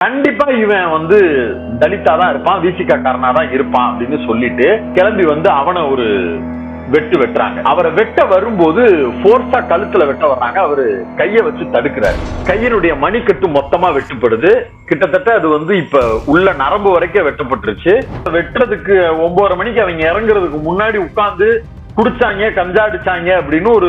கண்டிப்பா இவன் தலித்தா தான் இருப்பான், விசிகா காரனா தான் இருப்பான் அப்படின்னு சொல்லிட்டு கிளம்பி அவனை ஒரு வெட்டுறாங்க. அவரை வெட்ட வரும்போது போர்ஸா கழுத்துல வெட்ட வர்றாங்க. அவரு கைய வச்சு தடுக்கிறாரு. கையினுடைய மணிக்கட்டு மொத்தமா வெட்டுப்படுது. கிட்டத்தட்ட அது இப்ப உள்ள நரம்பு வரைக்கும் வெட்டப்பட்டுருச்சு. வெட்டுறதுக்கு 9:30 மணிக்கு அவங்க இறங்குறதுக்கு முன்னாடி உட்கார்ந்து குடிச்சாங்க, கஞ்சா அடிச்சாங்க அப்படின்னு ஒரு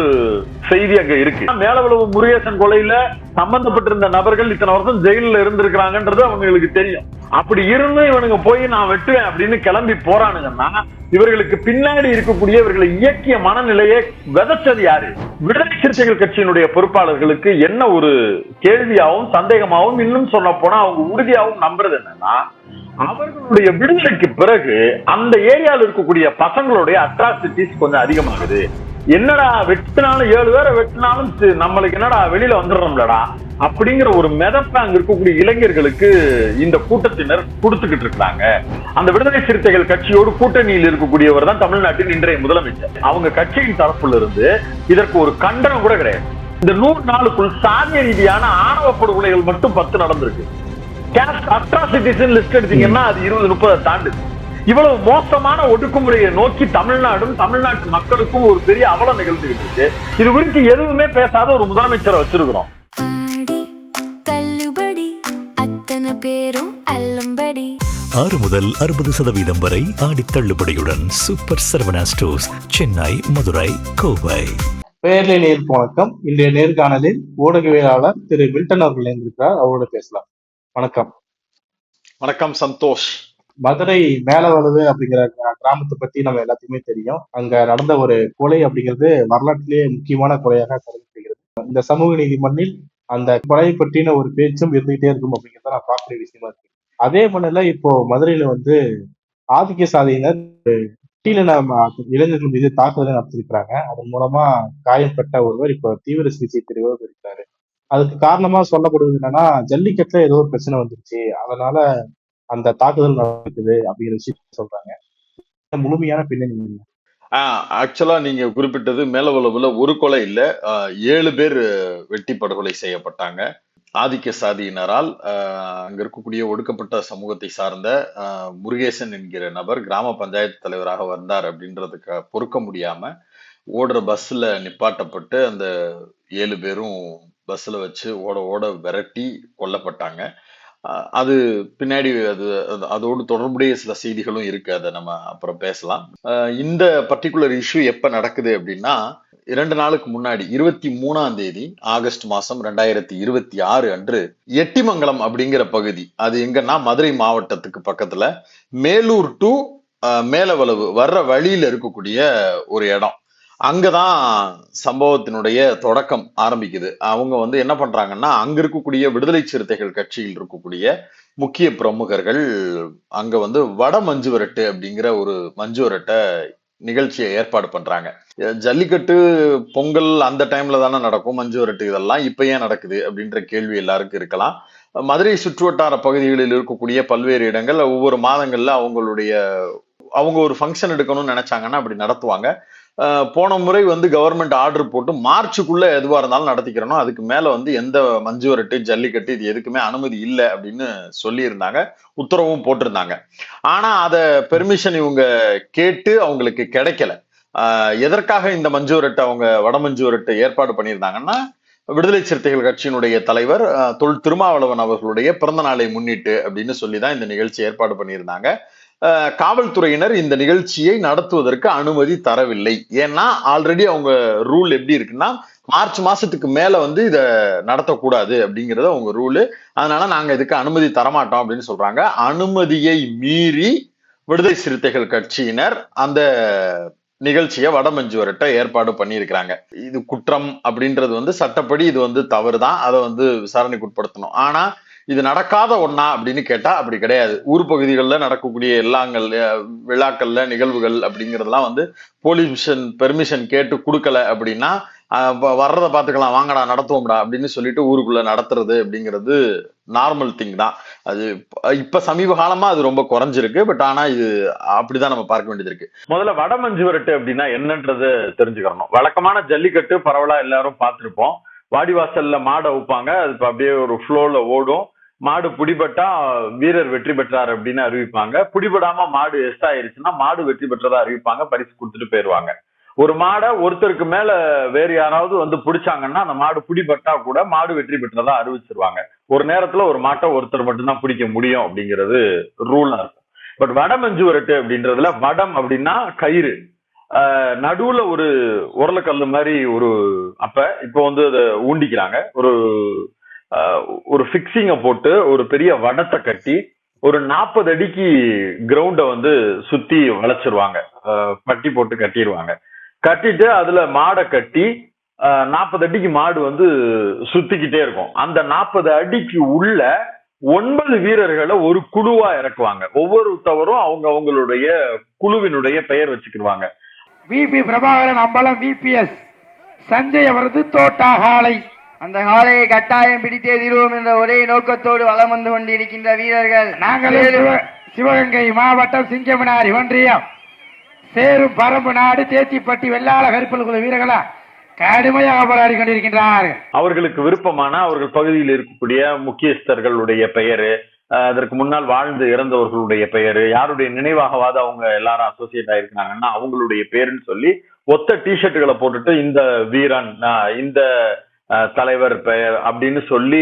செய்தி அங்க இருக்கு. மேலவளவு முருகேசன் கொலையில சம்பந்தப்பட்டிருந்த நபர்கள் இத்தனை வருஷம் ஜெயில இருந்திருக்கிறாங்கன்றது அவங்களுக்கு தெரியும். அப்படி இருந்து இவனுங்க போய் நான் வெட்டுவேன் அப்படின்னு கிளம்பி போறானுங்கன்னா இவர்களுக்கு பின்னாடி இருக்கக்கூடிய இவர்களை இயக்கிய மனநிலையை விதைச்சது யாரு? விடுதலை சிறுத்தைகள் கட்சியினுடைய பொறுப்பாளர்களுக்கு என்ன ஒரு கேள்வியாகவும் சந்தேகமாகவும், இன்னும் சொல்ல போனா அவங்க உறுதியாகவும் நம்புறது என்னன்னா, அவர்களுடைய விடுதலைக்கு பிறகு அந்த ஏரியாவில் இருக்கக்கூடிய பசங்களுடைய அட்ராசிட்டிஸ் கொஞ்சம் அதிகமாகுது. என்னடா வெட்டினாலும் 7 பேரை வெட்டினாலும் நம்மளுக்கு என்னடா வெளியில வந்துடுறோம்லடா அப்படிங்கிற ஒரு மெதப்ப அங்க இருக்கக்கூடிய இளைஞர்களுக்கு இந்த கூட்டத்தினர் கொடுத்துக்கிட்டு இருக்காங்க. அந்த விடுதலை சிறுத்தைகள் கட்சியோடு கூட்டணியில் இருக்கக்கூடியவர் தான் தமிழ்நாட்டின் இன்றைய முதலமைச்சர். அவங்க கட்சியின் தரப்புல இருந்து இதற்கு ஒரு கண்டனம் கூட கிடையாது. இந்த 100 நாளுக்குள் சாதிய ரீதியான ஆணவ படுகொலைகள் மட்டும் 10 நடந்திருக்கு. அட்ராசிட்டிஸ் லிஸ்ட் எடுத்தீங்கன்னா அது 20-30 தாண்டுது. இவ்வளவு மோசமான ஒடுக்குமுறையை நோக்கி தமிழ்நாடும் தமிழ்நாட்டு மக்களுக்கும் ஒரு பெரிய அவலம் நிகழ்ந்துகிட்டு இருக்கு. இது குறித்து எதுவுமே பேசாத ஒரு முதலமைச்சரை வச்சிருக்கிறோம். 6 முதல் 60% வரை ஆடி தள்ளுபடியுடன் சூப்பர் சரவணா ஸ்டோர்ஸ், சென்னை, மதுரை, கோவை. பேர்லை நேருக்கு வணக்கம். இன்றைய நேர்காணலில் ஊடகவியலாளர் திரு மில்டன் அவர்கள் இணைந்திருக்கிறார். அவரோட பேசலாம். வணக்கம். வணக்கம் சந்தோஷ். மதுரை மேலவளவு அப்படிங்கிற கிராமத்தை பத்தி நம்ம எல்லாத்தையுமே தெரியும். அங்க நடந்த ஒரு கொலை அப்படிங்கிறது வரலாற்றிலேயே முக்கியமான கொலையாக கருதப்படுகிறது. இந்த சமூக நீதி மண்ணில் அந்த கொலையை பற்றின ஒரு பேச்சும் இருந்துகிட்டே இருக்கும் அப்படிங்கிறத நான் பார்க்கக்கூடிய விஷயமா இருக்கு. அதே மண்ணில் இப்போ மதுரையில ஆதிக்க சாதியினர் இளைஞர்கள் மீது தாக்குதலை நடத்திருக்கிறாங்க. அதன் மூலமா காயப்பட்ட ஒருவர் இப்போ தீவிர சிகிச்சை பிரிவாக இருக்கிறாரு. அதுக்கு காரணமா சொல்லப்படுவது என்னன்னா, ஜல்லிக்கட்டுல ஏதோ ஒரு பிரச்சனை வந்துருச்சு, அதனால அந்த தாக்குதல் நடக்குது அப்படிங்கிற விஷயத்த சொல்றாங்க. முழுமையான பின்னணி என்ன? ஆக்சுவலா நீங்க குறிப்பிட்டது மேலவளவுல ஒரு கொலை இல்ல, 7 பேர் வெட்டி படுகொலை செய்யப்பட்டாங்க ஆதிக்க சாதியினரால். அங்க இருக்கக்கூடிய ஒடுக்கப்பட்ட சமூகத்தை சார்ந்த முருகேசன் என்கிற நபர் கிராம பஞ்சாயத்து தலைவராக வந்தார் அப்படின்றதுக்கு பொறுக்க முடியாம ஓடுற பஸ்ல நிப்பாட்டப்பட்டு அந்த 7 பேரும் பஸ்ல வச்சு ஓட ஓட விரட்டி கொல்லப்பட்டாங்க. அது பின்னாடி அதோடு தொடர்புடைய சில செய்திகளும் இருக்கு, அதை நம்ம அப்புறம் பேசலாம். இந்த பர்டிகுலர் இஷ்யூ எப்ப நடக்குது அப்படின்னா, 2 நாளுக்கு முன்னாடி 23ஆம் தேதி ஆகஸ்ட் மாசம் 2026 அன்று எட்டிமங்கலம் அப்படிங்கிற பகுதி, அது எங்கன்னா மதுரை மாவட்டத்துக்கு பக்கத்துல மேலூர் டு மேலவளவு வர்ற வழியில இருக்கக்கூடிய ஒரு இடம். அங்கதான் சம்பவத்தினுடைய தொடக்கம் ஆரம்பிக்குது. அவங்க என்ன பண்றாங்கன்னா, அங்க இருக்கக்கூடிய விடுதலை சிறுத்தைகள் கட்சியில் இருக்கக்கூடிய முக்கிய பிரமுகர்கள் அங்க வட மஞ்சுவரட்டு அப்படிங்கிற ஒரு மஞ்சுவரட்டை நிகழ்ச்சியை ஏற்பாடு பண்றாங்க. ஜல்லிக்கட்டு பொங்கல் அந்த டைம்ல தானே நடக்கும், மஞ்சுவரட்டு இதெல்லாம் இப்ப ஏன் நடக்குது அப்படின்ற கேள்வி எல்லாருக்கும் இருக்கலாம். மதுரை சுற்றுவட்டார பகுதிகளில் இருக்கக்கூடிய பல்வேறு இடங்கள் ஒவ்வொரு மாதங்கள்ல அவங்க ஒரு ஃபங்க்ஷன் எடுக்கணும்னு நினைச்சாங்கன்னா அப்படி நடத்துவாங்க. போன முறை கவர்மெண்ட் ஆர்டர் போட்டு மார்ச்சுக்குள்ள எதுவா இருந்தாலும் நடத்திக்கிறோம், அதுக்கு மேல எந்த மஞ்சுவரட்டு ஜல்லிக்கட்டு இது எதுக்குமே அனுமதி இல்லை அப்படின்னு சொல்லி இருந்தாங்க, உத்தரவும் போட்டிருந்தாங்க. ஆனா அத பெர்மிஷன் இவங்க கேட்டு அவங்களுக்கு கிடைக்கல. எதற்காக இந்த மஞ்சுவரட்டு அவங்க வட மஞ்சுவரட்டு ஏற்பாடு பண்ணியிருந்தாங்கன்னா, விடுதலை சிறுத்தைகள் கட்சியினுடைய தலைவர் தொல் திருமாவளவன் அவர்களுடைய பிறந்த நாளை முன்னிட்டு அப்படின்னு சொல்லிதான் இந்த நிகழ்ச்சி ஏற்பாடு பண்ணியிருந்தாங்க. காவல்துறையினர் இந்த நிகழ்ச்சியை நடத்துவதற்கு அனுமதி தரவில்லை. ஏன்னா ஆல்ரெடி அவங்க ரூல் எப்படி இருக்குன்னா, மார்ச் மாசத்துக்கு மேல இத நடத்தக்கூடாது அப்படிங்கறது அவங்க ரூலு. அதனால நாங்க இதுக்கு அனுமதி தரமாட்டோம் அப்படின்னு சொல்றாங்க. அனுமதியை மீறி விடுதலை சிறுத்தைகள் கட்சியினர் அந்த நிகழ்ச்சியை வடமஞ்சுவரட்டை ஏற்பாடு பண்ணியிருக்கிறாங்க. இது குற்றம் அப்படின்றது சட்டப்படி இது தவறுதான், அதை விசாரணைக்கு உட்படுத்தணும். ஆனா இது நடக்காத ஒண்ணா அப்படின்னு கேட்டா அப்படி கிடையாது. ஊர் பகுதிகளில் நடக்கக்கூடிய விழாக்கள்ல நிகழ்வுகள் அப்படிங்கறதெல்லாம் போலீஸ் பெர்மிஷன் கேட்டு கொடுக்கல அப்படின்னா வர்றதை பாத்துக்கலாம், வாங்கடா நடத்துவோம்டா அப்படின்னு சொல்லிட்டு ஊருக்குள்ள நடத்துறது அப்படிங்கிறது நார்மல் திங் தான். அது இப்ப சமீப காலமா அது ரொம்ப குறைஞ்சிருக்கு. பட் ஆனா இது அப்படிதான் நம்ம பார்க்க வேண்டியது இருக்கு. முதல்ல வட மஞ்சுவரட்டு அப்படின்னா என்னன்றது தெரிஞ்சுக்கணும். வழக்கமான ஜல்லிக்கட்டு பரவலா எல்லாரும் பார்த்திருப்போம். வாடிவாசல்ல மாடை வைப்பாங்க, அது அப்படியே ஒரு ஃப்ளோல ஓடும். மாடு பிடிபட்டா வீரர் வெற்றி பெற்றார் அப்படின்னு அறிவிப்பாங்க. பிடிபடாம மாடு எஸ்ட் ஆயிருச்சுன்னா மாடு வெற்றி பெற்றதா அறிவிப்பாங்க, பரிசு கொடுத்துட்டு போயிருவாங்க. ஒரு மாடை ஒருத்தருக்கு மேல வேற யாராவது வந்து பிடிச்சாங்கன்னா அந்த மாடு பிடிபட்டா கூட மாடு வெற்றி பெற்றதா அறிவிச்சிருவாங்க. ஒரு நேரத்துல ஒரு மாட்டை ஒருத்தர் மட்டும்தான் பிடிக்க முடியும் அப்படிங்கிறது ரூலா இருக்கும். பட் வடமஞ்சு விரட்டு அப்படின்றதுல வடம் அப்படின்னா கயிறு, நடுவுல ஒரு உருளைக்கல்லு மாதிரி ஒரு இப்போ வந்து அதை ஊண்டிக்கிறாங்க. ஒரு பிக்சிங்க போட்டு ஒரு பெரிய வடத்தை கட்டி ஒரு 40 அடிக்கு கிரவுண்ட வந்து சுத்தி வளைச்சிருவாங்க, பட்டி போட்டு கட்டிடுவாங்க. கட்டிட்டு அதுல மாடை கட்டி 40 அடிக்கு மாடு வந்து சுத்திக்கிட்டே இருக்கும். அந்த 40 அடிக்கு உள்ள 9 வீரர்களை ஒரு குழுவா இறக்குவாங்க. ஒவ்வொருத்தவரும் அவங்களுடைய குழுவினுடைய பெயர் வச்சுக்கிடுவாங்க. விபி பிரபாகரன் அம்பலம் விபிஎஸ் சஞ்சய் அவரது தோட்டா காளை. அந்த காளையை கட்டாயம் பிடித்தே தீர்வோம் என்ற ஒரே நோக்கத்தோடு வலம் வந்து கொண்டிருக்கின்ற வீரர்கள் நாங்கள் சிவகங்கை மாவட்டம் சிங்கமனாரி ஒன்றியம் சேரும் பரம்பு நாடு தேத்திப்பட்டி வெள்ளாள கருப்பல் குழு வீரர்களா கடுமையாக போராடி கொண்டிருக்கின்றார்கள். அவர்களுக்கு விருப்பமான அவர்கள் பகுதியில் இருக்கக்கூடிய முக்கியஸ்தர்களுடைய பெயரு, அதற்கு முன்னால் வாழ்ந்து இறந்தவர்களுடைய பெயரு, யாருடைய நினைவாகவாது அவங்க எல்லாரும் அசோசியேட் ஆயிருக்கிறாங்கன்னா அவங்களுடைய பேருன்னு சொல்லி ஒத்த டிஷர்ட்டுகளை போட்டுட்டு இந்த வீரன் இந்த தலைவர் பெயர் அப்படின்னு சொல்லி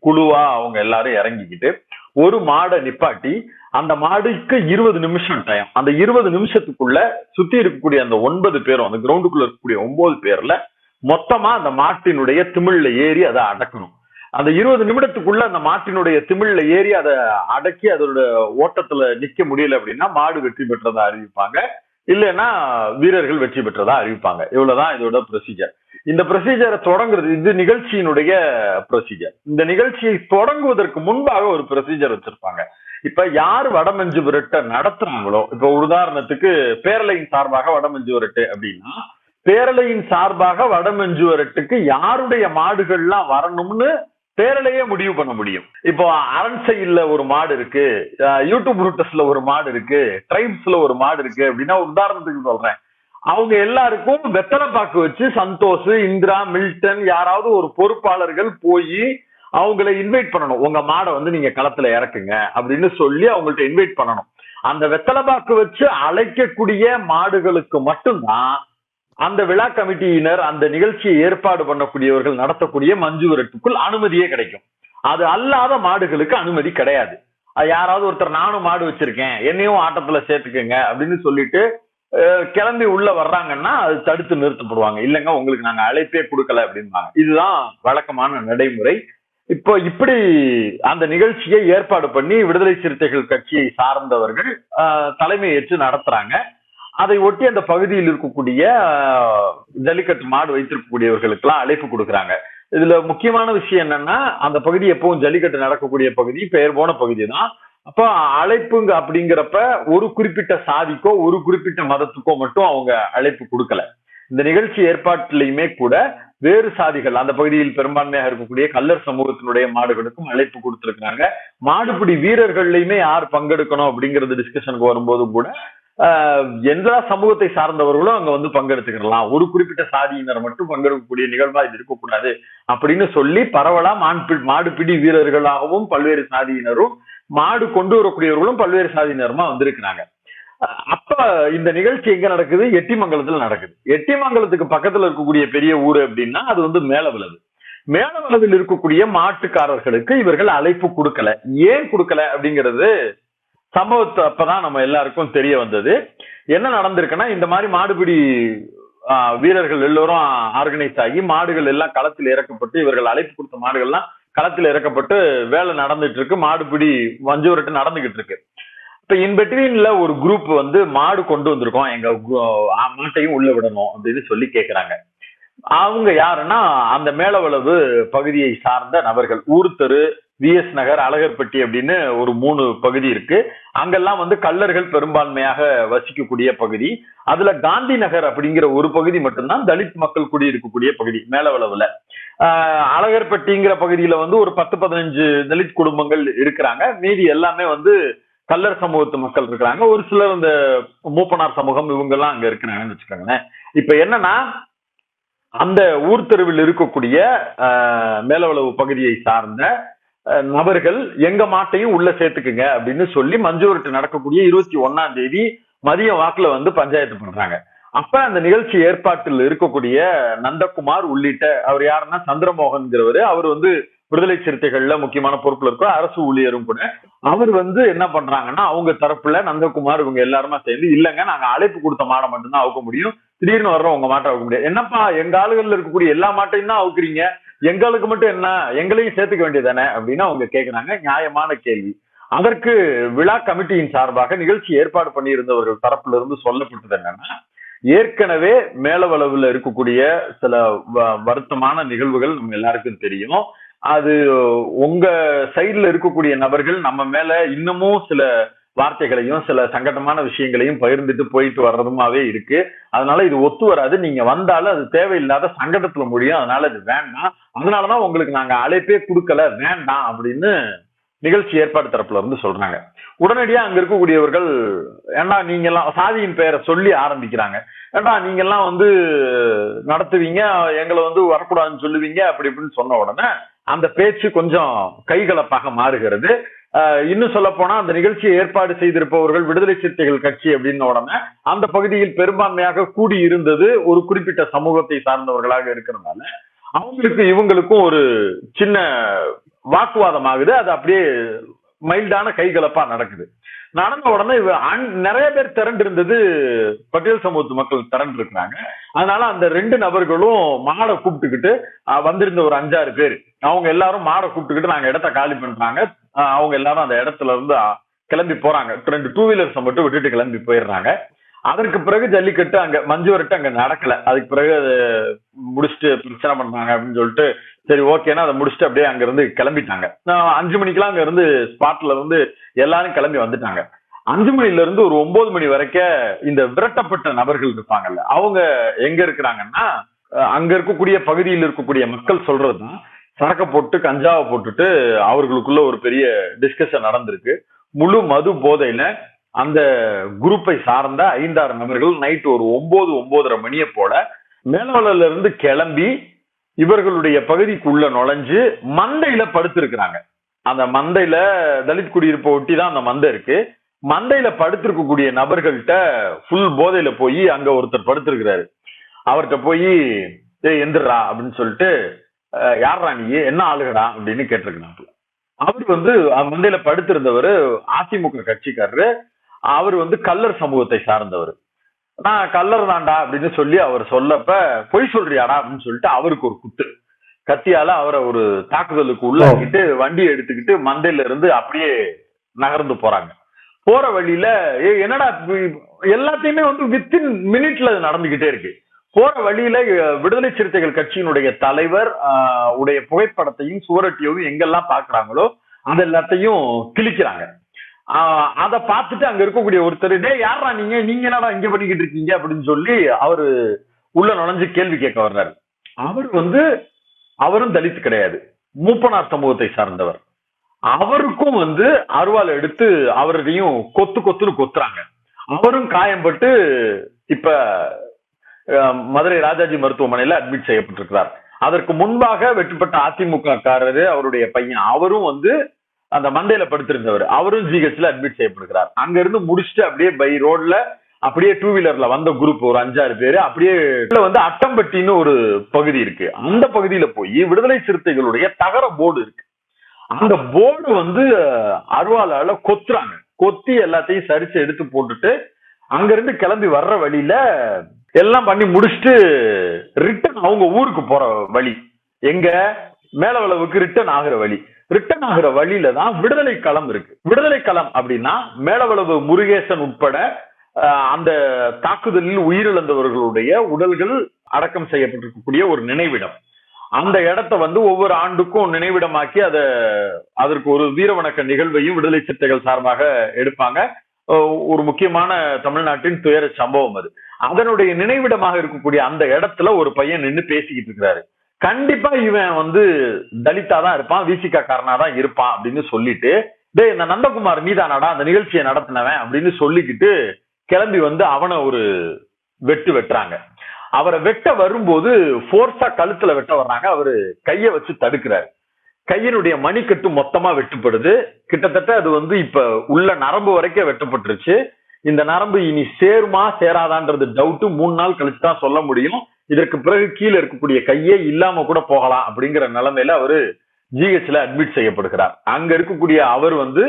குழுவா அவங்க எல்லாரும் இறங்கிக்கிட்டு ஒரு மாடை நிப்பாட்டி அந்த மாடுக்கு 20 நிமிஷம் டைம். அந்த 20 நிமிஷத்துக்குள்ள சுத்தி இருக்கக்கூடிய அந்த 9 பேரும், அந்த கிரவுண்டுக்குள்ள இருக்கக்கூடிய 9 பேர்ல மொத்தமா அந்த மாட்டினுடைய திமிழ்ல ஏறி அதை அடக்கணும். அந்த 20 நிமிடத்துக்குள்ள அந்த மாட்டினுடைய திமிழ்ல ஏறி அதை அடக்கி அதோட ஓட்டத்துல நிக்க முடியல அப்படின்னா மாடு வெற்றி பெற்றதா அறிவிப்பாங்க, இல்லைன்னா வீரர்கள் வெற்றி பெற்றதா அறிவிப்பாங்க. இவ்வளவுதான் இதோட ப்ரொசீஜர். இந்த ப்ரொசீஜரை தொடங்குறது, இது நிகழ்ச்சியினுடைய ப்ரொசீஜர். இந்த நிகழ்ச்சியை தொடங்குவதற்கு முன்பாக ஒரு ப்ரொசீஜர் வச்சிருப்பாங்க. இப்ப யார் வடமஞ்சு விரட்டை நடத்துறாங்களோ, இப்ப உதாரணத்துக்கு பேரலையின் சார்பாக வடமஞ்சு விரட்டு அப்படின்னா பேரலையின் சார்பாக வடமஞ்சு விரட்டுக்கு யாருடைய மாடுகள்லாம் வரணும்னு பேரலையே முடிவு பண்ண முடியும். இப்போ அரண்சையில ஒரு மாடு இருக்கு, யூடியூப் ரூட்டஸ்ல ஒரு மாடு இருக்கு, ட்ரைப்ஸ்ல ஒரு மாடு இருக்கு அப்படின்னா உதாரணத்துக்கு சொல்றேன், அவங்க எல்லாருக்கும் வெத்தலை பாக்கு வச்சு சந்தோஷ், இந்திரா, மில்டன் யாராவது ஒரு பொறுப்பாளர்கள் போய் அவங்களை இன்வைட் பண்ணணும். உங்க மாடை வந்து நீங்க களத்துல இறக்குங்க அப்படின்னு சொல்லி அவங்கள்ட்ட இன்வைட் பண்ணணும். அந்த வெத்தலை பாக்கு வச்சு அழைக்கக்கூடிய மாடுகளுக்கு மட்டும்தான் அந்த விழா கமிட்டியினர், அந்த நிகழ்ச்சியை ஏற்பாடு பண்ணக்கூடியவர்கள் நடத்தக்கூடிய மஞ்சு விரட்டுக்குள் அனுமதியே கிடைக்கும். அது அல்லாத மாடுகளுக்கு அனுமதி கிடையாது. யாராவது ஒருத்தர் நானும் மாடு வச்சிருக்கேன் என்னையும் ஆட்டத்துல சேர்த்துக்கங்க அப்படின்னு சொல்லிட்டு கிளம்பி உள்ள வர்றாங்கன்னா அது தடுத்து நிறுத்தப்படுவாங்க. இல்லைங்க உங்களுக்கு நாங்க அழைப்பே கொடுக்கல அப்படின்பாங்க. இதுதான் வழக்கமான நடைமுறை. இப்போ இப்படி அந்த நிகழ்ச்சியை ஏற்பாடு பண்ணி விடுதலை சிறுத்தைகள் கட்சியை சார்ந்தவர்கள் தலைமை ஏற்று நடத்துறாங்க. அதை ஒட்டி அந்த பகுதியில் இருக்கக்கூடிய ஜல்லிக்கட்டு மாடு வைத்திருக்கக்கூடியவர்களுக்கு எல்லாம் அழைப்பு கொடுக்குறாங்க. இதுல முக்கியமான விஷயம் என்னன்னா, அந்த பகுதி எப்பவும் ஜல்லிக்கட்டு நடக்கக்கூடிய பகுதி, பெயர் போன பகுதி தான். அப்ப அழைப்புங்க அப்படிங்கிறப்ப ஒரு குறிப்பிட்ட சாதிக்கோ ஒரு குறிப்பிட்ட மதத்துக்கோ மட்டும் அவங்க அழைப்பு கொடுக்கல. இந்த நிகழ்ச்சி ஏற்பாட்டிலையுமே கூட வேறு சாதிகள், அந்த பகுதியில் பெரும்பான்மையாக இருக்கக்கூடிய கல்லர் சமூகத்தினுடைய மாடுகளுக்கும் அழைப்பு கொடுத்திருக்கிறாங்க. மாடுபிடி வீரர்கள்லயுமே யார் பங்கெடுக்கணும் அப்படிங்கிறது டிஸ்கஷனுக்கு வரும்போது கூட எல்லா சமூகத்தை சார்ந்தவர்களும் அங்க வந்து பங்கெடுத்துக்கலாம், ஒரு குறிப்பிட்ட சாதியினர் மட்டும் பங்கெடுக்கக்கூடிய நிகழ்வா இது இருக்கக்கூடாது அப்படின்னு சொல்லி பரவலா மாடுபிடி வீரர்களாகவும் பல்வேறு சாதியினரும் மாடு கொண்டு வரக்கூடியவர்களும் பல்வேறு சாதியினருமா வந்திருக்கிறாங்க. அப்ப இந்த நிகழ்ச்சி எங்க நடக்குது? எட்டிமங்கலத்துல நடக்குது. எட்டிமங்கலத்துக்கு பக்கத்துல இருக்கக்கூடிய பெரிய ஊரு அப்படின்னா அது வந்து மேலவளவு. மேலவளவில் இருக்கக்கூடிய மாட்டுக்காரர்களுக்கு இவர்கள் அழைப்பு கொடுக்கல. ஏன் கொடுக்கல அப்படிங்கிறது சம்பவத்தை அப்பதான் நம்ம எல்லாருக்கும் தெரிய வந்தது. என்ன நடந்திருக்குன்னா, இந்த மாதிரி மாடுபிடி வீரர்கள் எல்லோரும் ஆர்கனைஸ் ஆகி மாடுகள் எல்லாம் களத்தில் இறக்கப்பட்டு, இவர்கள் அழைப்பு கொடுத்த மாடுகள்லாம் களத்தில் இறக்கப்பட்டு வேலை நடந்துட்டு இருக்கு, மாடுபிடி மஞ்சு விரட்டு நடந்துகிட்டு இருக்கு. இப்ப இன்பிட்வீன்ல ஒரு குரூப் வந்து மாடு கொண்டு வந்திருக்கோம், எங்க மாட்டையும் உள்ள விடணும் அப்படின்னு சொல்லி கேக்குறாங்க. அவங்க யாருன்னா அந்த மேலவளவு பகுதியை சார்ந்த நபர்கள். ஊர்த்தரு, விஎஸ் நகர், அழகர்பட்டி அப்படின்னு ஒரு 3 பகுதி இருக்கு. அங்கெல்லாம் வந்து கல்லர்கள் பெரும்பான்மையாக வசிக்கக்கூடிய பகுதி. அதுல காந்தி நகர் அப்படிங்கிற ஒரு பகுதி மட்டும்தான் தலித் மக்கள் குடியிருக்கக்கூடிய பகுதி மேலவளவுல. அழகர்பட்டிங்கிற பகுதியில வந்து ஒரு 10-15 தலித் குடும்பங்கள் இருக்கிறாங்க. மீதி எல்லாமே வந்து கல்லர் சமூகத்து மக்கள் இருக்கிறாங்க. ஒரு சிலர் இந்த மூப்பனார் சமூகம் இவங்க எல்லாம் அங்க இருக்கிறாங்கன்னு வச்சுக்கோங்களேன். இப்ப என்னன்னா, அந்த ஊர் தெருவில் இருக்கக்கூடிய மேலவளவு பகுதியை சார்ந்த நபர்கள் எங்க மாட்டையும் உள்ள சேர்த்துக்குங்க அப்படின்னு சொல்லி மஞ்சுவரட்டு நடக்கக்கூடிய 21ஆம் தேதி மதிய வாக்குல வந்து பஞ்சாயத்து பண்றாங்க. அப்ப அந்த நிகழ்ச்சி ஏற்பாட்டில் இருக்கக்கூடிய நந்தகுமார் உள்ளிட்ட அவர் யாருன்னா சந்திரமோகன்கிறவரு, அவர் வந்து விடுதலை சிறுத்தைகள்ல முக்கியமான பொறுப்புல இருக்கிற அரசு ஊழியரும் கூட. அவர் வந்து என்ன பண்றாங்கன்னா அவங்க தரப்புல நந்தகுமார் இவங்க எல்லாருமா சேர்ந்து, இல்லங்க நாங்க அழைப்பு கொடுத்த மாடை மட்டும்தான் அவுக்க முடியும், திடீர்னு வர்ற உங்க மாட்டை அவுக்க முடியாது. என்னப்பா எங்க ஆளுகள்ல இருக்கக்கூடிய எல்லா மாட்டையும் தான் அவுக்குறீங்க, எங்களுக்கு மட்டும் என்ன, எங்களையும் சேர்த்துக்க வேண்டியதானே அப்படின்னு அவங்க கேட்கிறாங்க. நியாயமான கேள்வி. அதற்கு விழா கமிட்டியின் சார்பாக நிகழ்ச்சி ஏற்பாடு பண்ணி இருந்தவர்கள் தரப்புல இருந்து சொல்லப்பட்டது என்னன்னா, ஏற்கனவே மேலவளவுல இருக்கக்கூடிய சில வருத்தமான நிகழ்வுகள் நம்ம எல்லாருக்கும் தெரியும். அது உங்க சைட்ல இருக்கக்கூடிய நபர்கள் நம்ம மேல இன்னமும் சில வார்த்தைகளையும் சில சங்கடமான விஷயங்களையும் பகிர்ந்துட்டு போயிட்டு வர்றதுமாவே இருக்கு. அதனால இது ஒத்து வராது, நீங்க வந்தாலும் அது தேவையில்லாத சங்கடத்துல முடியும், அதனால இது வேண்டாம், அதனாலதான் உங்களுக்கு நாங்க அழைப்பே கொடுக்கல, வேண்டாம் அப்படின்னு நிகழ்ச்சி ஏற்பாடு தரப்புல இருந்து சொல்றாங்க. உடனடியா அங்க இருக்கக்கூடியவர்கள், ஏண்டா நீங்க எல்லாம் சாதியின் பெயரை சொல்லி ஆரம்பிக்கிறாங்க, ஏண்டா நீங்க எல்லாம் வந்து நடத்துவீங்க, எங்களை வந்து வரக்கூடாதுன்னு சொல்லுவீங்க அப்படி இப்படின்னு சொன்ன உடனே அந்த பேச்சு கொஞ்சம் கைகலப்பாக மாறுகிறது. இன்னும் சொல்ல போனா அந்த நிகழ்ச்சியை ஏற்பாடு செய்திருப்பவர்கள் விடுதலை சிறுத்தைகள் கட்சி அப்படின்னு உடனே அந்த பகுதியில் பெரும்பான்மையாக கூடி இருந்தது ஒரு குறிப்பிட்ட சமூகத்தை சார்ந்தவர்களாக இருக்கிறதுனால அவங்களுக்கு இவங்களுக்கும் ஒரு சின்ன வாக்குவாதம் ஆகுது. அது அப்படியே மைல்டான கைகலப்பா நடக்குது. நடந்த உடனே நிறைய பேர் திரண்டு இருந்தது, பட்டியல் சமூகத்து மக்கள் திரண்டு இருக்கிறாங்க. அதனால அந்த 2 நபர்களும் மாடை கூப்பிட்டுக்கிட்டு வந்திருந்த ஒரு 5-6 பேர் அவங்க எல்லாரும் மாடை கூப்பிட்டுக்கிட்டு நாங்க இடத்த காலி பண்றாங்க, அவங்க எல்லாரும் அந்த இடத்துல இருந்து கிளம்பி போறாங்க. 2 டூ வீலர்ஸ் மட்டும் விட்டுட்டு கிளம்பி போயிடுறாங்க. அதற்கு பிறகு ஜல்லிக்கட்டு அங்க மஞ்சுவரட்டு அங்க நடக்கல. அதுக்கு பிறகு அது முடிச்சுட்டு பிரச்சனை பண்றாங்க அப்படின்னு சொல்லிட்டு சரி ஓகேன்னா அதை முடிச்சுட்டு அப்படியே அங்க இருந்து கிளம்பிட்டாங்க. 5 மணிக்கெல்லாம் அங்க இருந்து ஸ்பாட்ல இருந்து எல்லாரும் கிளம்பி வந்துட்டாங்க. 5 மணில இருந்து ஒரு 9 மணி வரைக்கும் இந்த விரட்டப்பட்ட நபர்கள் இருப்பாங்கல்ல, அவங்க எங்க இருக்கிறாங்கன்னா அங்க இருக்கக்கூடிய பகுதியில் இருக்கக்கூடிய மக்கள் சொல்றதுதான், சரக்க போட்டு கஞ்சாவை போட்டுட்டு அவர்களுக்குள்ள ஒரு பெரிய டிஸ்கஷன் நடந்திருக்கு. முழு மது போதையில அந்த குரூப்பை சார்ந்த 5-6 நபர்கள் நைட் ஒரு 9-9:30 மணியை போல மேலவளர்ல இருந்து கிளம்பி இவர்களுடைய பகுதிக்குள்ள நுழைஞ்சு மந்தையில படுத்திருக்கிறாங்க. அந்த மந்தையில தலித் குடியிருப்பை ஒட்டி தான் அந்த மந்தை இருக்கு. மந்தையில படுத்திருக்கக்கூடிய நபர்கள்ட்ட ஃபுல் போதையில போய் அங்க ஒருத்தர் படுத்திருக்கிறாரு. அவர்கிட்ட போய் எந்திரா அப்படின்னு சொல்லிட்டு, யாரா நீ, என்ன ஆளுகடா அப்படின்னு கேட்டிருக்கிறாங்க. அவர் வந்து மந்தையில படுத்திருந்தவர் அதிமுக கட்சிக்காரரு. அவர் வந்து கல்லர் சமூகத்தை சார்ந்தவர். நான் கல்லர் தாண்டா அப்படின்னு சொல்லி அவர் சொல்லப்ப, பொய் சொல்றியாடா அப்படின்னு சொல்லிட்டு அவருக்கு ஒரு குத்து கத்தியால அவரை ஒரு தாக்குதலுக்கு உள்ளாக்கிட்டு வண்டியை எடுத்துக்கிட்டு மந்தையில இருந்து அப்படியே நகர்ந்து போறாங்க. போற வழியில என்னடா எல்லாத்தையுமே வந்து வித்தின் மினிட்ல நடந்துகிட்டே இருக்கு. போற வழியில விடுதலை சிறுத்தைகள் கட்சியினுடைய தலைவர் உடைய புகைப்படத்தையும் சுவரொட்டியும் எங்கெல்லாம் பாக்குறாங்களோ அது எல்லாத்தையும் கிழிக்கிறாங்க. அதை பார்த்துட்டு அங்க இருக்கக்கூடிய ஒருத்தர், டே யாரா நீங்க என்னடா இங்க பண்ணிக்கிட்டு இருக்கீங்க அப்படின்னு சொல்லி அவரு உள்ள நுழைஞ்சு கேள்வி கேட்க வர்றாரு. அவர் வந்து அவரும் தலித் கிடையாது, மூப்பனார் சமூகத்தை சார்ந்தவர். அவருக்கும் வந்து அருவாள் எடுத்து அவரையும் கொத்துன்னு கொத்துறாங்க. அவரும் காயம்பட்டு இப்ப மதுரை ராஜாஜி மருத்துவமனையில அட்மிட் செய்யப்பட்டிருக்கிறார். அதற்கு முன்பாக வெற்றிப்பட்ட அதிமுக காரரு அவருடைய பையன் அவரும் வந்து அந்த மந்தையில படுத்திருந்தவர், அவரும் ஜிஹெச்ல அட்மிட் செய்யப்படுகிறார். அங்க இருந்து முடிச்சுட்டு அப்படியே பை ரோட்ல அப்படியே டூ வீலர்ல வந்த குரூப் ஒரு 5-6 பேரு அப்படியே வந்து அட்டம்பட்டின்னு ஒரு பகுதி இருக்கு, அந்த பகுதியில போய் விடுதலை சிறுத்தைகளுடைய தகர போர்டு இருக்கு, அந்த போர்டு வந்து அருவாளால கொத்துறாங்க. கொத்தி எல்லாத்தையும் சரிச்சு எடுத்து போட்டுட்டு அங்க இருந்து கிளம்பி வர்ற வழியில எல்லாம் பண்ணி முடிச்சுட்டு ரிட்டர்ன் அவங்க ஊருக்கு போற வழி, எங்க மேலவளவுக்கு ரிட்டர்ன் ஆகிற வழி, ரிட்டர்ன் ஆகிற வழியில தான் விடுதலை களம் இருக்கு. விடுதலை களம் அப்படின்னா மேலவளவு முருகேசன் உட்பட அந்த தாக்குதலில் உயிரிழந்தவர்களுடைய உடல்கள் அடக்கம் செய்யப்பட்டிருக்கக்கூடிய ஒரு நினைவிடம். அந்த இடத்த வந்து ஒவ்வொரு ஆண்டுக்கும் நினைவிடமாக்கி அதற்கு ஒரு வீரவணக்க நிகழ்வையும் விடுதலை சிறுத்தைகள் சார்பாக எடுப்பாங்க. ஒரு முக்கியமான தமிழ்நாட்டின் துயர சம்பவம் அது. அதனுடைய நினைவிடமாக இருக்கக்கூடிய அந்த இடத்துல ஒரு பையன் நின்று பேசிக்கிட்டு இருக்கிறாரு. கண்டிப்பா இவன் வந்து தலிதா தான் இருப்பான், விசிகா காரனா தான் இருப்பான் அப்படின்னு சொல்லிட்டு, டேய் இந்த நந்தகுமார் நீதானாடா அந்த நிகழ்ச்சியை நடத்தினவன் அப்படின்னு சொல்லிக்கிட்டு கிளம்பி வந்து அவனை ஒரு வெட்டுறாங்க. அவரை வெட்ட வரும்போது போர்ஸா கழுத்துல வெட்ட வர்றாங்க. அவரு கைய வச்சு தடுக்கிறாரு. கையினுடைய மணிக்கட்டு மொத்தமா வெட்டுப்படுது. கிட்டத்தட்ட அது வந்து இப்ப உள்ள நரம்பு வரைக்கும் வெட்டப்பட்டுருச்சு. இந்த நரம்பு இனி சேருமா சேராதான்றது டவுட் 3 நாள் கழிச்சு தான் சொல்ல முடியும். இதற்கு பிறகு கீழே இருக்கக்கூடிய கையே இல்லாம கூட போகலாம் அப்படிங்கிற நிலைமையில அவரு ஜிஹெச்ல அட்மிட் செய்யப்படுகிறார். அங்க இருக்கக்கூடிய அவர் வந்து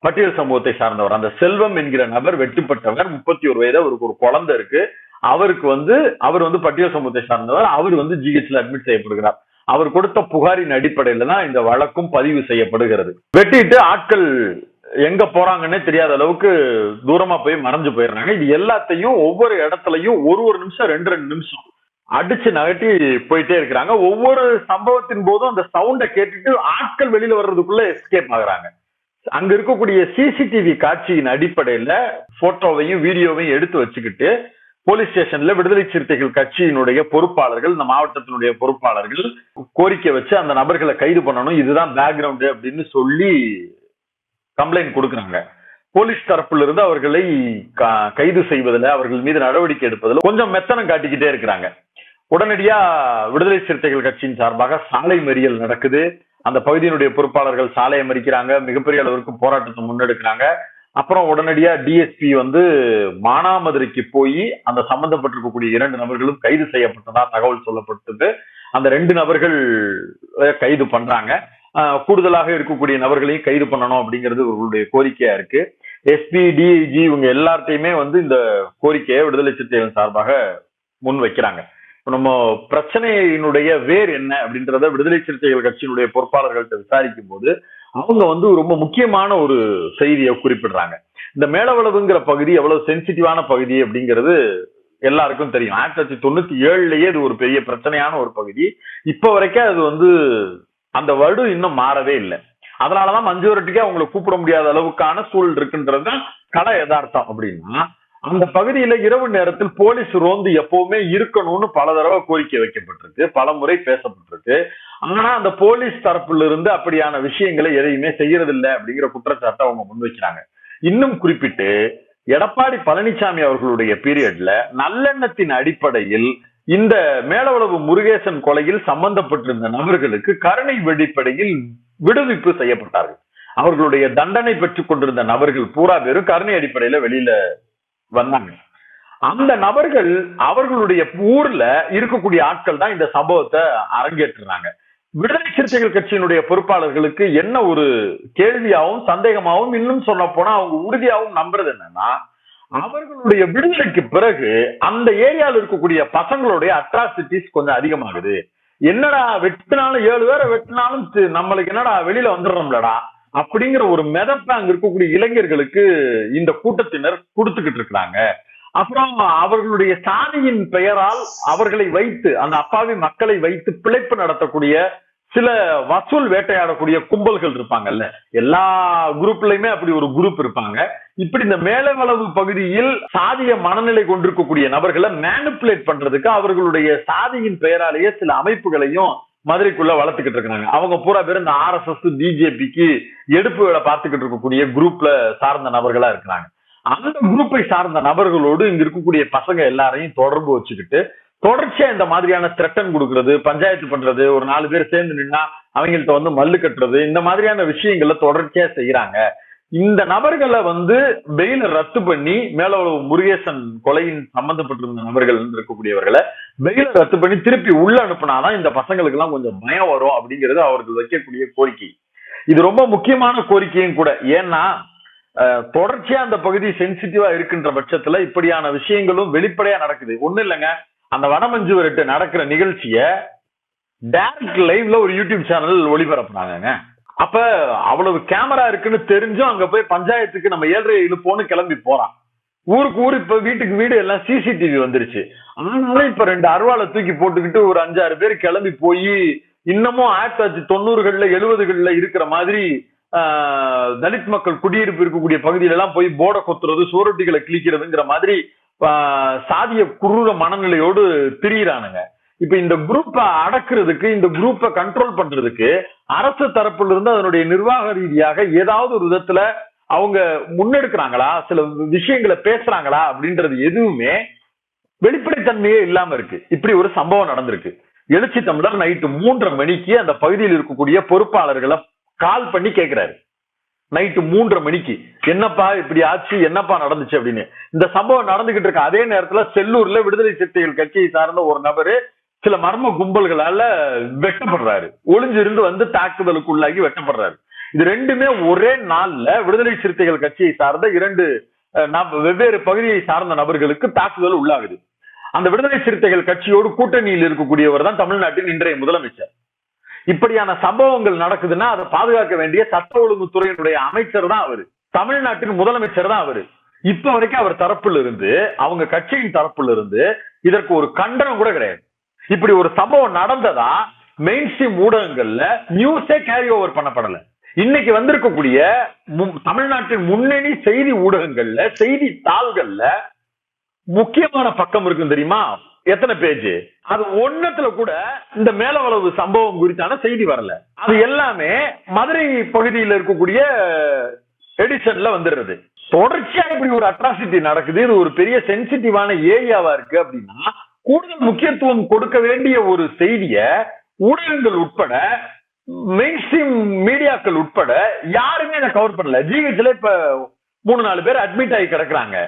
பட்டியல் சமூகத்தை சார்ந்தவர். அந்த செல்வம் என்கிற நபர் வெட்டுப்பட்டவர், 31 வயது, அவருக்கு ஒரு குழந்தை இருக்கு. அவர் வந்து பட்டியல் சமூகத்தை சார்ந்தவர். அவர் வந்து ஜிஹெச்ல அட்மிட் செய்யப்படுகிறார். அவர் கொடுத்த புகாரின் அடிப்படையில தான் இந்த வழக்கும் பதிவு செய்யப்படுகிறது. வெட்டிட்டு ஆட்கள் எங்க போறாங்கன்னே தெரியாத அளவுக்கு தூரமா போய் மறைஞ்சு போயிடுறாங்க. இது எல்லாத்தையும் ஒவ்வொரு இடத்துலயும் ஒரு நிமிஷம் 2 நிமிஷம் அடிச்சு நகட்டி போயிட்டே இருக்கிறாங்க. ஒவ்வொரு சம்பவத்தின் போதும் அந்த சவுண்ட கேட்டுட்டு ஆட்கள் வெளியில வர்றதுக்குள்ள எஸ்கேப் ஆகுறாங்க. அங்க இருக்கக்கூடிய சிசிடிவி காட்சியின் அடிப்படையில போட்டோவையும் வீடியோவையும் எடுத்து வச்சுக்கிட்டு போலீஸ் ஸ்டேஷன்ல விடுதலை சிறுத்தைகள் கட்சியினுடைய பொறுப்பாளர்கள், இந்த மாவட்டத்தினுடைய பொறுப்பாளர்கள் கோரிக்கை வச்சு அந்த நபர்களை கைது பண்ணணும், இதுதான் பேக்ரவுண்ட் அப்படின்னு சொல்லி கம்ப்ளைண்ட் கொடுக்குறாங்க. போலீஸ் தரப்புல இருந்து அவர்களை கைது செய்வதில், அவர்கள் மீது நடவடிக்கை எடுப்பதில் கொஞ்சம் மெத்தனம் காட்டிக்கிட்டே இருக்கிறாங்க. உடனடியா விடுதலை சிறுத்தைகள் கட்சியின் சார்பாக சாலை மறியல் நடக்குது. அந்த பகுதியினுடைய பொறுப்பாளர்கள் சாலையை மறிக்கிறாங்க, மிகப்பெரிய அளவிற்கு போராட்டத்தை முன்னெடுக்கிறாங்க. அப்புறம் உடனடியா டிஎஸ்பி வந்து மானாமதுரைக்கு போய் அந்த சம்பந்தப்பட்டிருக்கக்கூடிய 2 நபர்களும் கைது செய்யப்பட்டதா தகவல் சொல்லப்பட்டது. அந்த 2 நபர்கள் கைது பண்றாங்க. கூடுதலாக இருக்கக்கூடிய நபர்களையும் கைது பண்ணணும் அப்படிங்கிறது இவர்களுடைய கோரிக்கையா இருக்கு. எஸ்பி, டிஐஜி இவங்க எல்லார்ட்டையுமே வந்து இந்த கோரிக்கையை விடுதலை சிறுத்தைகள் சார்பாக முன் வைக்கிறாங்க. நம்ம பிரச்சனையினுடைய வேர் என்ன அப்படின்றத விடுதலை சிறுத்தைகள் கட்சியினுடைய பொறுப்பாளர்கள்ட்ட விசாரிக்கும் போது அவங்க வந்து ரொம்ப முக்கியமான ஒரு செய்தியை குறிப்பிடுறாங்க. இந்த மேலவளவுங்கிற பகுதி எவ்வளவு சென்சிட்டிவான பகுதி அப்படிங்கிறது எல்லாருக்கும் தெரியும். 1997லயே இது ஒரு பெரிய பிரச்சனையான ஒரு பகுதி. இப்ப வரைக்கும் அது வந்து அந்த வடு இன்னும் மாறவே இல்லை. அதனாலதான் மஞ்சுவரட்டுக்கே அவங்களை கூப்பிட முடியாத அளவுக்கான சூழல் இருக்குன்றதுதான் கள யதார்த்தம். அப்படின்னா அந்த பகுதியில இரவு நேரத்தில் போலீஸ் ரோந்து எப்பவுமே இருக்கணும்னு பல தடவை கோரிக்கை வைக்கப்பட்டிருக்கு, பல முறை பேசப்பட்டிருக்கு. ஆனா அந்த போலீஸ் தரப்புல இருந்து அப்படியான விஷயங்களை எதையுமே செய்யறதில்லை அப்படிங்கிற குற்றச்சாட்டை அவங்க முன்வைக்கிறாங்க. இன்னும் குறிப்பிட்டு எடப்பாடி பழனிசாமி அவர்களுடைய பீரியட்ல நல்லெண்ணத்தின் அடிப்படையில் இந்த மேலவளவு முருகேசன் கொலையில் சம்பந்தப்பட்டிருந்த நபர்களுக்கு கருணை அடிப்படையில் விடுவிப்பு செய்யப்பட்டார்கள். அவர்களுடைய தண்டனை பெற்றுக் கொண்டிருந்த நபர்கள் பூரா பேரும் கருணை அடிப்படையில வெளியில வந்தாங்க. அந்த நபர்கள் அவர்களுடைய ஊர்ல இருக்கக்கூடிய ஆட்கள் தான் இந்த சம்பவத்தை அரங்கேற்றுறாங்க. விடுதலை சிறுத்தைகள் கட்சியினுடைய பொறுப்பாளர்களுக்கு என்ன ஒரு கேள்வியாகவும் சந்தேகமாகவும், இன்னும் சொல்ல போனா அவங்க உறுதியாகவும் நம்புறது என்னன்னா, அவர்களுடைய விடுதலைக்கு பிறகு அந்த ஏரியாவில் இருக்கக்கூடிய பசங்களுடைய அட்ராசிட்டிஸ் கொஞ்சம் அதிகமாகுது. என்னடா வெட்டினாலும் 7 பேரை வெட்டினாலும் நம்மளுக்கு என்னடா வெளியில வந்துடுறோம்லடா அப்படிங்கிற ஒரு மிதப்ப அங்க இருக்கக்கூடிய இளைஞர்களுக்கு இந்த கூட்டத்தினர் கொடுத்துக்கிட்டு இருக்கிறாங்க. அப்புறம் அவர்களுடைய சாதியின் பெயரால் அவர்களை வைத்து, அந்த அப்பாவி மக்களை வைத்து பிழைப்பு நடத்தக்கூடிய சில வசூல் வேட்டையாடக்கூடிய கும்பல்கள் இருப்பாங்கல்ல, எல்லா குரூப்லயுமே அப்படி ஒரு குரூப் இருப்பாங்க. இப்படி இந்த மேலவளவு பகுதியில் சாதிய மனநிலை கொண்டிருக்கக்கூடிய நபர்களை மேனிப்புலேட் பண்றதுக்கு அவர்களுடைய சாதியின் பெயராலேயே சில அமைப்புகளையும் மதுரைக்குள்ள வளர்த்துக்கிட்டு இருக்காங்க. அவங்க பூரா பேர் இந்த RSS, பிஜேபிக்கு எடுப்பு வேலை பார்த்துக்கிட்டு இருக்கக்கூடிய குரூப்ல சார்ந்த நபர்களா இருக்கிறாங்க. அந்த குரூப்பை சார்ந்த நபர்களோடு இங்க இருக்கக்கூடிய பசங்க எல்லாரையும் தொடர்பு வச்சுக்கிட்டு தொடர்ச்சியா இந்த மாதிரியான த்ரெட்டன் கொடுக்கறது, பஞ்சாயத்து பண்றது, ஒரு 4 பேர் சேர்ந்து நின்னா அவங்கள்ட்ட வந்து மல்லு கட்டுறது, இந்த மாதிரியான விஷயங்களை தொடர்ச்சியா செய்யறாங்க. இந்த நபர்களை வந்து பெயில ரத்து பண்ணி, மேலவளவு முருகேசன் கொலையின் சம்பந்தப்பட்டிருந்த நபர்கள் இருக்கக்கூடியவர்களை பெயில ரத்து பண்ணி திருப்பி உள்ள அனுப்புனாதான் இந்த பசங்களுக்கு எல்லாம் கொஞ்சம் பயம் வரும் அப்படிங்கிறது அவர்கள் வைக்கக்கூடிய கோரிக்கை. இது ரொம்ப முக்கியமான கோரிக்கையும் கூட. ஏன்னா தொடர்ச்சியா அந்த பகுதி சென்சிட்டிவா இருக்கின்ற பட்சத்துல இப்படியான விஷயங்களும் வெளிப்படையா நடக்குது. ஒண்ணு இல்லைங்க, அந்த வடமஞ்சு விரட்டு நடக்கிற நிகழ்ச்சிய டைரக்ட் லைவ்ல ஒரு யூடியூப் சேனல் ஒளிபரப்புனாங்க. அப்ப அவ்வளவு கேமரா இருக்குன்னு தெரிஞ்சும் அங்க போய் பஞ்சாயத்துக்கு நம்ம 7:30 இழுப்போன்னு கிளம்பி போறான். ஊருக்கு ஊர் இப்ப வீட்டுக்கு வீடு எல்லாம் சிசிடிவி வந்துருச்சு. ஆனாலும் இப்ப 2 அருவாளை தூக்கி போட்டுக்கிட்டு ஒரு 5-6 பேர் கிளம்பி போய் இன்னமும் 1990களில் 70களில் இருக்கிற மாதிரி தலித் மக்கள் குடியிருப்பு இருக்கக்கூடிய பகுதியில எல்லாம் போய் போட கொத்துறது, சோரட்டிகளை கிழிக்கிறதுங்கிற மாதிரி சாதிய குரூர மனநிலையோடு திரியிறானுங்க. இப்ப இந்த குரூப்பை அடக்குறதுக்கு, இந்த குரூப்பை கண்ட்ரோல் பண்றதுக்கு அரசு தரப்புல இருந்து அதனுடைய நிர்வாக ரீதியாக ஏதாவது ஒரு விதத்துல அவங்க முன்னெடுக்கிறாங்களா, சில விஷயங்களை பேசுறாங்களா அப்படின்றது எதுவுமே வெளிப்படைத்தன்மையே இல்லாம இருக்கு. இப்படி ஒரு சம்பவம் நடந்திருக்கு. எழுச்சி தமிழர் நைட்டு 3:30 மணிக்கு அந்த பகுதியில் இருக்கக்கூடிய பொறுப்பாளர்களை கால் பண்ணி கேட்கிறாரு. நைட்டு 3:30 மணிக்கு என்னப்பா இப்படி ஆச்சு, என்னப்பா நடந்துச்சு அப்படின்னு. இந்த சம்பவம் நடந்துகிட்டு இருக்க அதே நேரத்துல செல்லூர்ல விடுதலை சிறுத்தைகள் கட்சியை சார்ந்த ஒரு நபரு சில மர்ம கும்பல்களால வெட்டப்படுறாரு. ஒளிஞ்சிருந்து வந்து தாக்குதலுக்கு உள்ளாகி வெட்டப்படுறாரு. இது ரெண்டுமே ஒரே நாள்ல விடுதலை சிறுத்தைகள் கட்சியை சார்ந்த 2 வெவ்வேறு பகுதியை சார்ந்த நபர்களுக்கு தாக்குதல் உள்ளாகுது. அந்த விடுதலை சிறுத்தைகள் கட்சியோடு கூட்டணியில் இருக்கக்கூடியவர் தான் தமிழ்நாட்டின் இன்றைய முதலமைச்சர். இப்படியான சம்பவங்கள் நடக்குதுன்னா அதை பாதுகாக்க வேண்டிய சட்ட ஒழுங்குத்துறையினுடைய அமைச்சர் தான் அவரு, தமிழ்நாட்டின் முதலமைச்சர் தான் அவரு. இப்ப வரைக்கும் அவர் தரப்புல இருந்து, அவங்க கட்சியின் தரப்புல இருந்து இதற்கு ஒரு கண்டனம் கூட கிடையாது. இப்படி ஒரு சம்பவம் நடந்ததா மெயின் ஸ்ட்ரீம் ஊடகங்கள்ல நியூஸே கேரி ஓவர் பண்ணப்படல. இன்னைக்கு வந்திருக்கக்கூடிய தமிழ்நாட்டின் முன்னணி செய்தி ஊடகங்கள்ல, செய்தி தாள்கள்ல முக்கியமான பக்கம் இருக்கு தெரியுமா? எத்தனை பேஜ்? அது ஒன்னத்துல கூட இந்த மேலவளவு சம்பவம் குறித்தான செய்தி வரல. அது எல்லாமே மதுரை பகுதியில் இருக்கக்கூடிய எடிஷன்ல வந்துடுறது. தொடர்ச்சியா இப்படி ஒரு அட்ராசிட்டி நடக்குது. இது ஒரு பெரிய சென்சிட்டிவான ஏரியாவா இருக்கு அப்படின்னா கூடுதல் முக்கியத்துவம் கொடுக்க வேண்டிய ஒரு செய்திய ஊடகங்கள் உட்பட, மெயின் ஸ்ட்ரீம் மீடியாக்கள் உட்பட யாருமே அதை கவர் பண்ணல. ஜிஹெச்ல இப்ப 3-4 பேர் அட்மிட் ஆகி கிடக்குறாங்க.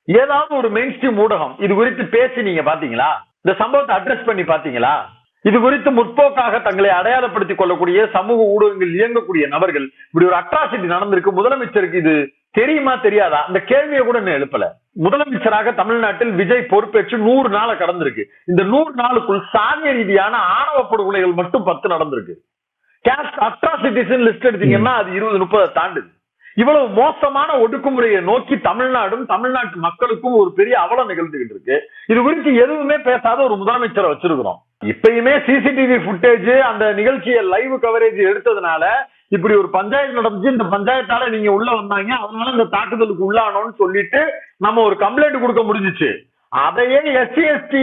ஏதாவது ஒரு மெயின் ஸ்ட்ரீம் ஊடகம் இது குறித்து பேசி நீங்க பாத்தீங்களா? இந்த சம்பவத்தை அட்ரஸ் பண்ணி பாத்தீங்களா? இது குறித்து முற்போக்காக தங்களை அடையாளப்படுத்திக் கொள்ளக்கூடிய சமூக ஊடகங்கள் இயங்கக்கூடிய நபர்கள் இப்படி ஒரு அட்ராசிட்டி நடந்திருக்கு, முதலமைச்சருக்கு இது தெரியுமா தெரியாதா? அந்த கேள்வியை கூட இன்னும் எழுப்பல. முதலமைச்சராக தமிழ்நாட்டில் விஜய் பொறுப்பேற்று 100 நாளை கடந்திருக்கு. இந்த 100 நாளுக்குள் சாதிய ரீதியான ஆணவ படுகொலைகள் மட்டும் 10 நடந்திருக்கு. கேஸ்ட் அட்ராசிட்டிஸ் லிஸ்ட் எடுத்தீங்கன்னா அது 20-30 தாண்டுது. இவ்வளவு மோசமான ஒடுக்குமுறையை நோக்கி தமிழ்நாடும் தமிழ்நாட்டு மக்களுக்கும் ஒரு பெரிய அவலம் நிகழ்ந்துகிட்டு இருக்கு. இது குறித்து எதுவுமே பேசாத ஒரு முதலமைச்சரை வச்சிருக்கிறோம். இப்பயுமே சிசிடிவி புட்டேஜ் அந்த நிகழ்ச்சியை லைவ் கவரேஜ் எடுத்ததுனால இப்படி ஒரு பஞ்சாயத்து நடந்துச்சு, இந்த பஞ்சாயத்தால நீங்க உள்ள வந்தாங்க, அதனால இந்த தாக்குதலுக்கு உள்ளானோன்னு சொல்லிட்டு நம்ம ஒரு கம்ப்ளைண்ட் கொடுக்க முடிஞ்சிச்சு. அதையே SC/ST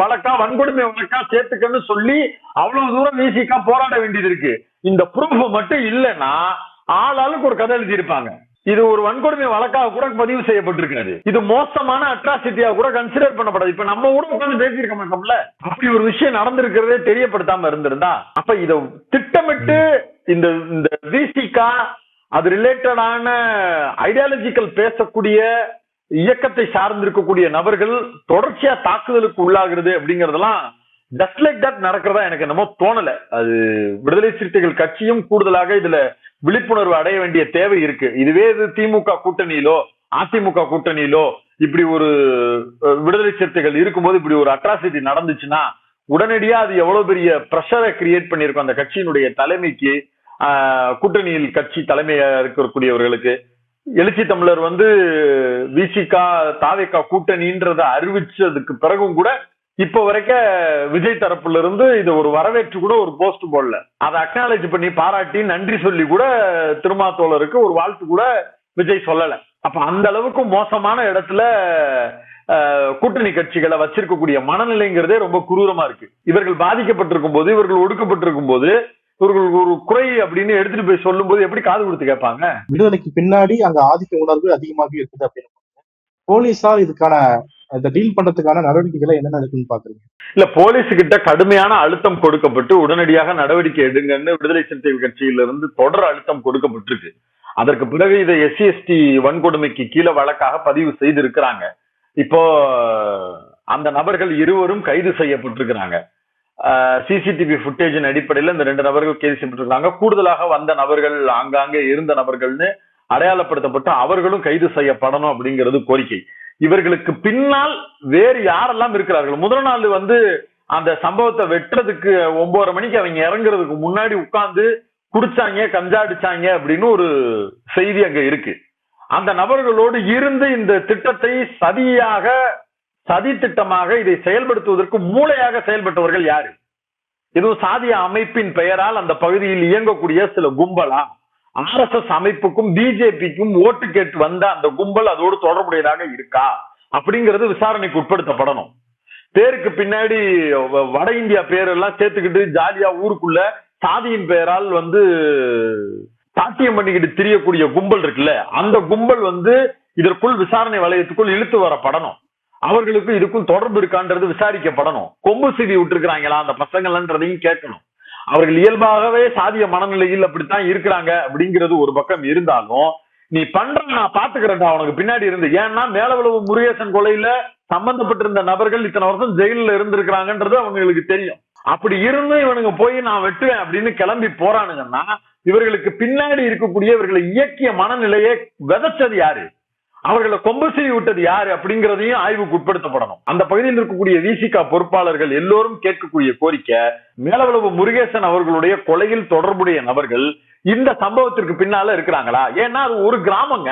வழக்கா, வன்கொடுமை வழக்கா சேர்த்துக்கன்னு சொல்லி அவ்வளவு தூரம் விசிகா போராட வேண்டியது இருக்கு. இந்த ப்ரூஃப் மட்டும் இல்லைன்னா ஆளாளுக்கு ஒரு கதை எழுதியிருப்பாங்க. இது ஒரு வன்கொடுமை வழக்காக கூட பதிவு செய்யப்பட்டிருக்காது. இது மோசமான அட்ராசிட்டியா கூட கன்சிடர் பண்ணப்படாது. இப்ப நம்ம கூட உட்கார்ந்து பேசியிருக்க மாட்டோம்ல. அப்படி ஒரு விஷயம் நடந்திருக்கிறதே தெரியப்படுத்தாம இருந்திருந்தா, அப்ப இத திட்டமிட்டு இந்த விசிகா அது ரிலேட்டடான ஐடியாலஜிக்கல் பேசக்கூடிய இயக்கத்தை சார்ந்திருக்கக்கூடிய நபர்கள் தொடர்ச்சியா தாக்குதலுக்கு உள்ளாகிறது அப்படிங்கறதெல்லாம் ஜஸ்ட் லைக் தட் நடக்கிறதா எனக்கு என்னமோ தோணல. அது விடுதலை சிறுத்தைகள் கட்சியும் கூடுதலாக இதுல விழிப்புணர்வு அடைய வேண்டிய தேவை இருக்கு. இதுவே இது திமுக கூட்டணியிலோ அதிமுக கூட்டணியிலோ இப்படி ஒரு விடுதலை சிறுத்தைகள் இருக்கும்போது இப்படி ஒரு அட்ராசிட்டி நடந்துச்சுன்னா உடனடியா அது எவ்வளவு பெரிய பிரஷரை கிரியேட் பண்ணிருக்கும் அந்த கட்சியினுடைய தலைமைக்கு, கூட்டணியில் கட்சி தலைமையா இருக்கக்கூடியவர்களுக்கு. எழுச்சி தமிழர் விசிகா தாவேகா கூட்டணின்றத அறிவிச்சதுக்கு பிறகும் கூட இப்ப வரைக்கும் விஜய் தரப்புல இருந்து இது ஒரு வரவேற்று கூட ஒரு போஸ்ட் போடல. அதை அக்னாலேஜ் பண்ணி பாராட்டி நன்றி சொல்லி கூட திருமாத்தோழருக்கு ஒரு வாழ்த்து கூட விஜய் சொல்லல. அப்ப அந்த அளவுக்கு மோசமான இடத்துல கூட்டணி கட்சிகளை வச்சிருக்கக்கூடிய மனநிலைங்கிறதே ரொம்ப குரூரமா இருக்கு. இவர்கள் பாதிக்கப்பட்டிருக்கும் போது, இவர்கள் ஒடுக்கப்பட்டிருக்கும் போது இவர்கள் ஒரு குறை அப்படின்னு எடுத்துட்டு போய் சொல்லும் போது எப்படி காது கொடுத்து கேட்பாங்க? விடுதலைக்கு பின்னாடி அங்க ஆதிக்க உணர்வு அதிகமாக இருக்குது அப்படின்னு போலீஸார் இதுக்கான டீல் பண்றதுக்கான நடவடிக்கைகளை என்னென்ன இருக்குன்னு பாக்குறீங்க? இல்ல, போலீஸ் கிட்ட கடுமையான அழுத்தம் கொடுக்கப்பட்டு உடனடியாக நடவடிக்கை எடுங்கன்னு விடுதலை சிறுத்தைகள் கட்சியிலிருந்து தொடர் அழுத்தம் கொடுக்கப்பட்டிருக்கு. அதற்கு பிறகு இதை SC/ST வன்கொடுமைக்கு கீழே வழக்காக பதிவு செய்திருக்கிறாங்க. இப்போ அந்த நபர்கள் இருவரும் கைது செய்யப்பட்டிருக்கிறாங்க. சிசிடிவி புட்டேஜின் அடிப்படையில் இந்த 2 நபர்கள் கைது செய்யப்பட்டிருக்காங்க. கூடுதலாக வந்த நபர்கள், ஆங்காங்கே இருந்த நபர்கள்னு அடையாளப்படுத்தப்பட்டு அவர்களும் கைது செய்யப்படணும் அப்படிங்கிறது கோரிக்கை. இவர்களுக்கு பின்னால் வேறு யாரெல்லாம் இருக்கிறார்கள்? முதல் நாள் அந்த சம்பவத்தை வெட்டுறதுக்கு 9:30 மணிக்கு அவங்க இறங்குறதுக்கு முன்னாடி உட்கார்ந்து குடிச்சாங்க, கஞ்சா அடிச்சாங்க அப்படின்னு ஒரு செய்தி அங்க இருக்கு. அந்த நபர்களோடு இருந்து இந்த திட்டத்தை சதி திட்டமாக இதை செயல்படுத்துவதற்கு மூளையாக செயல்பட்டவர்கள் யாரு? இதுவும் சாதிய அமைப்பின் பெயரால் அந்த பகுதியில் இயங்கக்கூடிய சில கும்பலா? RSS அமைப்புக்கும் பிஜேபிக்கும் ஓட்டு கேட்டு வந்த அந்த கும்பல் அதோடு தொடர்புடையதாக இருக்கா அப்படிங்கிறது விசாரணைக்கு உட்படுத்தப்படணும். பேருக்கு பின்னாடி வட இந்தியா பேரெல்லாம் சேர்த்துக்கிட்டு ஜாலியா ஊருக்குள்ள சாதியின் பெயரால் சாத்தியம் பண்ணிக்கிட்டு திரியக்கூடிய கும்பல் இருக்குல்ல, அந்த கும்பல் இதற்குள் விசாரணை வளையத்துக்குள் இழுத்து வரப்படணும். அவர்களுக்கு இதுக்கும் தொடர்பு இருக்கான்றது விசாரிக்கப்படணும். கொம்பு சீவி விட்டுருக்காங்களா அந்த பசங்கள்ன்றதையும் கேட்கணும். அவர்கள் இயல்பாகவே சாதிய மனநிலையில் அப்படித்தான் இருக்கிறாங்க அப்படிங்கிறது ஒரு பக்கம் இருந்தாலும், நீ பண்ற நான் பாத்துக்கிறேன்டா அவனுக்கு பின்னாடி இருந்து. ஏன்னா மேலவளவு முருகேசன் கொலையில சம்பந்தப்பட்டிருந்த நபர்கள் இத்தனை வருஷம் ஜெயில இருந்திருக்கிறாங்கன்றது அவங்களுக்கு தெரியும். அப்படி இருந்தும் இவனுங்க போய் நான் வெட்டுவேன் அப்படின்னு கிளம்பி போறானுங்கன்னா இவர்களுக்கு பின்னாடி இருக்கக்கூடிய இவர்களை இயக்கிய மனநிலையை விதைச்சது யாரு, அவர்களை கொம்பு செய்ய விட்டது யாரு அப்படிங்கிறதையும் ஆய்வுக்கு உட்படுத்தப்படணும். அந்த பகுதியில் இருக்கக்கூடிய விசிகா பொறுப்பாளர்கள் எல்லோரும் கேட்கக்கூடிய கோரிக்கை, மேலவளவு முருகேசன் அவர்களுடைய கொலையில் தொடர்புடைய நபர்கள் இந்த சம்பவத்திற்கு பின்னால இருக்கிறாங்களா? ஏன்னா அது ஒரு கிராமங்க,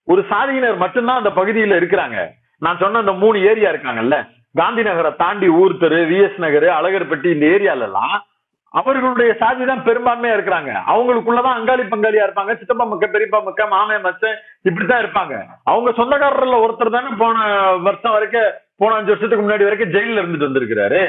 ஒரு சாதியினர் மட்டும்தான் அந்த பகுதியில இருக்கிறாங்க. நான் சொன்ன இந்த 3 ஏரியா இருக்காங்கல்ல, காந்தி நகரை தாண்டி ஊர் தெரு, விஎஸ் நகர், அழகர்பட்டி, இந்த ஏரியால எல்லாம் அவர்களுடைய சாதி தான் பெரும்பான்மையா இருக்கிறாங்க. அவங்களுக்குள்ளதான் அங்காளி பங்காளியா இருப்பாங்க, சித்தப்பா மக்க, பெரியப்பா மக்க, மாமே மச்ச, இப்படித்தான் இருப்பாங்க. அவங்க சொந்தக்காரர்ல ஒருத்தர் தானே போன வருஷம் வரைக்கும், போன 5 வருஷத்துக்கு முன்னாடி வரைக்கும் ஜெயில இருந்துட்டு வந்திருக்கிறாரு.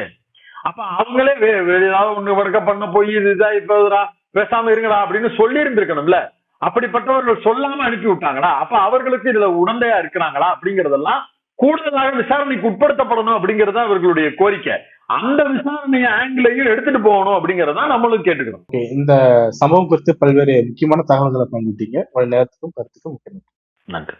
அப்ப அவங்களே ஏதாவது ஒண்ணு வர்க்க பண்ண போய் இதுதான் இப்ப பேசாம இருங்கடா அப்படின்னு சொல்லி இருந்திருக்கணும்ல. அப்படிப்பட்டவர்கள் சொல்லாம அனுப்பி விட்டாங்களா? அப்ப அவர்களுக்கு இதுல உடந்தையா இருக்கிறாங்களா அப்படிங்கறதெல்லாம் கூடுதலாக விசாரணைக்கு உட்படுத்தப்படணும் அப்படிங்கறதா அவர்களுடைய கோரிக்கை. அந்த விசாரணை ஆங்கிளையும் எடுத்துட்டு போகணும் அப்படிங்கறதா நம்மளும் கேட்டுக்கிறோம். இந்த சம்பவம் குறித்து பல்வேறு முக்கியமான தகவல்களை பகிர்ந்துட்டீங்க. உங்களுடைய நேரத்துக்கும் கருத்துக்கும் மிக்க நன்றி. நன்றி.